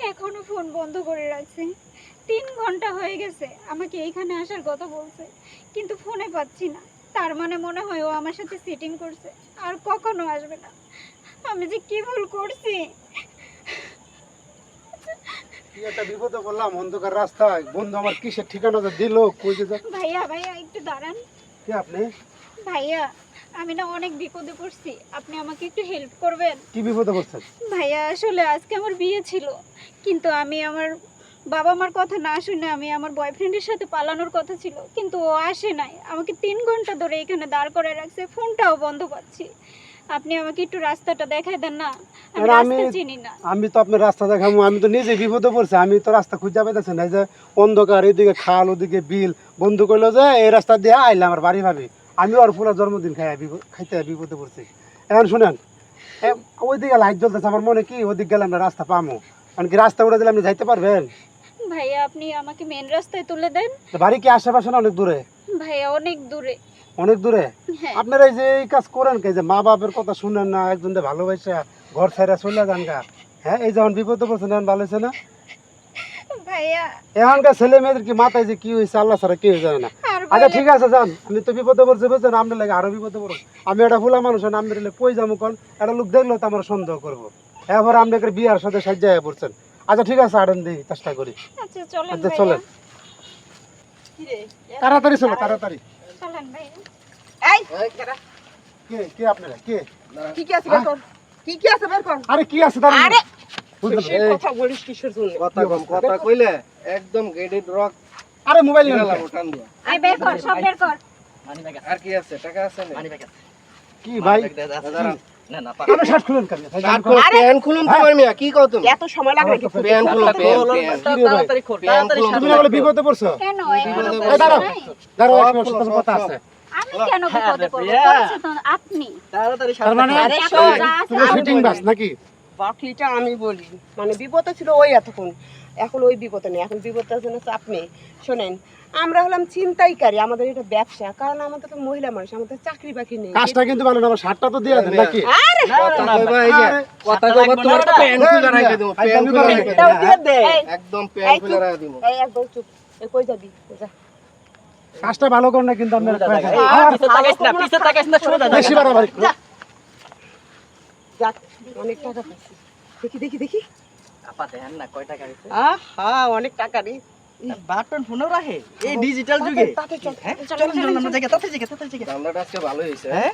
এখনো ফোন বন্ধ করে রাখছে। 3 ঘন্টা হয়ে গেছে আমাকে এইখানে আসার কথা বলছে, কিন্তু ফোনে পাচ্ছি না। তার মানে মনে হয় ও আমার সাথে সেটিং করছে, আর কখনো আসবে না। আমি যে কি ভুল করছি। কি একটা বিপদে পড়লাম অন্ধকার রাস্তায়। বন্ধু আমার কিসের ঠিকানাটা দিল, কই যে যাক। ভাইয়া ভাইয়া একটু দাঁড়ান। কে আপনি? ভাইয়া আমি না অনেক বিপদে পড়ছি, আপনি আমাকে একটু হেল্প করবেন? কি বিপদে পড়ছেন? ভাইয়া আসলে আজকে আমার বিয়ে ছিল, কিন্তু আমি আমার বাবা মার কথা না শুনে আমি আমার বয়ফ্রেন্ডের সাথে পালানোর কথা ছিল, কিন্তু ও আসে নাই। আমাকে 3 ঘন্টা ধরে এখানে দাঁড় করে রাখছে, ফোনটাও বন্ধ পাচ্ছি। আপনি আমাকে একটু রাস্তাটা দেখাই দেন না, আমি আরে রাস্তা চিনি না। আমি তো আপনার রাস্তা দেখাবো, আমি তো নিজে বিপদে পড়ছি। আমি তো রাস্তা খুঁজে পাইতেছি না, এই যে অন্ধকার, এদিকে খাল ওদিকে বিল। বন্ধু কইলো যে এই রাস্তা দিয়ে আইলে আমার বাড়ি ভাবি। আমি ওর পুরো জন্মদিন খাইতে বিপদে পড়ছি। এখন শুনেন, ওইদিকে লাইট জ্বলতেছে, আমার মনে কি ওদিক গেলে আমরা রাস্তা পামো। কারণ কি রাস্তা উঠে দিলে আপনি যাইতে পারবেন? ভাইয়া আপনি আমাকে মেন রাস্তায় তুলে দেন। বাড়ি কি আশেপাশে না অনেক দূরে? ভাইয়া অনেক দূরে। অনেক দূরে? হ্যাঁ আপনারা এই যে এই কাজ করেন কে, যে মা বাপের কথা শুনেন না, একজন ভালোবাসা ঘর ছাইরা চলে যান গা? হ্যাঁ, এই যখন বিপদে পড়ছেন এখন ভালো হয়েছে না? ভাইয়া। এখনকার ছেলে মেয়েদের কি মাথায় যে কি হয়েছে আল্লাহ ছাড়া কেউ জানে না। আর আচ্ছা বলে- ঠিক আছে যান, আমি তো বিপদে পড়ছি বুঝছেন, আপনার লাগে আরো বিপদে পড়ব। আমি একটা ভুলা মানুষ, আপনার লেগে কই যাবো কোন? একটা লোক দেখলো তো আমার সন্দেহ করবো। এবার আপনাকে বিয়ার সাথে সাজ্জায় পড়ছেন। আচ্ছা ঠিক আছে, আড়েন দিই, চেষ্টা করি। আচ্ছা চলেন আচ্ছা ভাইয়া। চলেন, তাড়াতাড়ি চলো তাড়াতাড়ি। চলেন ভাইয়া। কে কে আপনারা কে? কি কি আছে বের কর, কি কি আছে বের কর। আরে কি আছে তার? আরে বুঝলেন? বেশি কথা বলিস কিসের জন্য? কথা কম, কথা কইলে একদম গেডেড রক আরে মোবাইল নিয়ে গেলাম টান দিয়া। এই বের কর, সব বের কর। আর কি আছে? টাকা আছে না? কি ভাই? দাঁড়ান। আপনি শার্ট খুলেন কেন? কাট কর, প্যান খুলুন তোমার মিয়া, কি কও তুমি? এত সময় লাগে নাকি? প্যান খুলুন, প্যান কি রে ভাই? প্যান খুলুন। তুমি না বলে বিপদে পড়ছো? কেন এখনো এই বলছেন দাঁড়াও নাই? দাঁড়াও, এক মিনিট, সাথে কথা আছে। আমি কেন বিপদে পড়বো? করেছে তো আপনি। তার মানে আরে এখন শোন, যা আছে তুমি আমি ফিটিং বলি। বাস নাকি? বাকিটা আমি বলি। মানে বিপদে ছিল ওই এতক্ষণ, এখন ওই বিপদে নেই, এখন বিপদটার জন্য চাপ নেই। শোনেন, আমরা হলাম চিন্তাইকারী, আমাদের এটা ব্যবসা, কারণ আমাদের তো মহিলা মানুষ, আমাদের চাকরি বাকরি নেই। কাজটা কিন্তু ভালো না, আমার শার্টটা তো দিয়ে দেন নাকি? আরে কথা কইবা এই যে, আরে, কথা কইবা তোমার প্যান খুলে রাখে দেব, প্যান খুলে রাখে দেব। এটাও দিয়ে দে। একদম প্যান এই খুলে চুপ, রাখে দেব। এই একদম চুপ। এই কই যাবি? যা। কাজটা ভালো করে না কিন্তু আপনারা কয়ে দেন। বেশি বাড়াবাড়ি করো। যাক, অনেক টাকা পাচ্ছি। দেখি দেখি দেখি। আপা দেখেন না কয় টাকা হইছে। আহা, অনেক টাকা রে। বাটন ফোনও রাখে এই ডিজিটাল যুগে। তাতে চল, হ্যাঁ চল, চলুন চল, চলুন চল। আমরা জায়গা তাতে জায়গা ধান্দাটা আজকে ভালো হইছে। হ্যাঁ